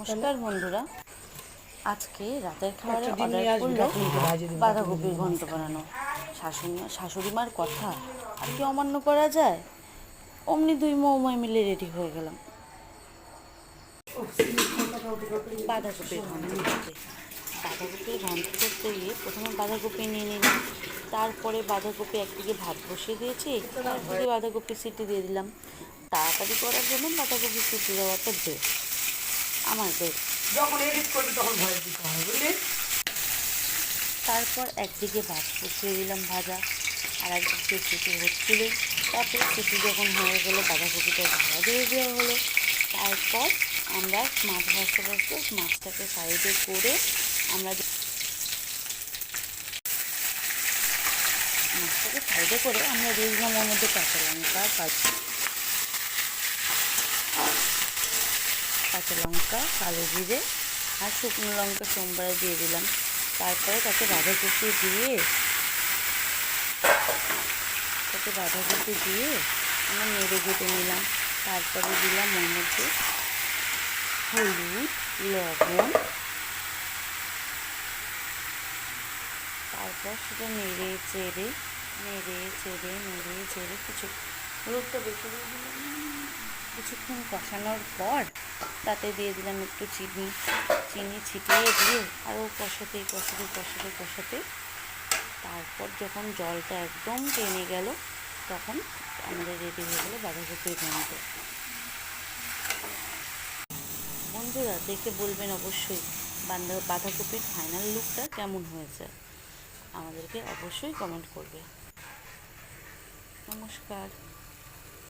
নমস্কার বন্ধুরা, আজকে রাতের খাবারে অর্ডার করলো বাঁধাকপির ঘন্ট বানানো। শাশুড়ি মার কথা আর কি অমান্য করা যায়। অমনি দুই মৌমাই মিলে রেডি হয়ে গেলাম বাঁধাকপির ঘন্ট করতে। বাঁধাকপির ঘন্ট করতে গিয়ে প্রথমে বাঁধাকপি নিয়ে নিলাম, তারপরে বাঁধাকপি একদিকে ভাত বসিয়ে দিয়েছি, একদিকে বাঁধাকপি সিটি দিয়ে দিলাম। তাড়াতাড়ি করার জন্য বাঁধাকপি সিটি দেওয়াটা বেস্ট আমাদের। যখন এডিট করবি তখন ভয়েস দিতে হবে, বুঝলি? তারপর একদিকে ভাত বসিয়ে দিলাম ভাজা, আর একদিকে সিটি হচ্ছিল। তারপরে সিটি যখন হয়ে গেলো বাঁধাকপিটা ভাজা দিয়ে দেওয়া হলো। তারপর আমরা মাছ ভাজতে ভাজতে মাছটাকে সাইডে করে আমরা দিয়ে দিলাম ওর মধ্যে কাঁচা লঙ্কা, কালো জিরে আর শুকনো লঙ্কা সোমবারে দিয়ে দিলাম। তারপরে তাতে বাঁধাকপি দিয়ে আমরা নেড়ে ঘেটে নিলাম। তারপরে দিলাম ওর মধ্যে হলুদ, লবণ। তারপর সেটা নেড়ে চেড়ে হলুদটা বেশি দিয়ে দিলাম। কিছুক্ষণ কষানোর পর তাতে দিয়ে দিলাম একটু চিনি ছিটিয়ে দিয়ে আরও কষাতে তারপর যখন জলটা একদম টেনে গেল তখন আমাদের রেডি হয়ে গেলো বাঁধাকপির ঘন্ট। বন্ধুরা দেখে বলবেন অবশ্যই বাঁধাকপির ফাইনাল লুকটা কেমন হয়েছে, আমাদেরকে অবশ্যই কমেন্ট করবে। নমস্কার।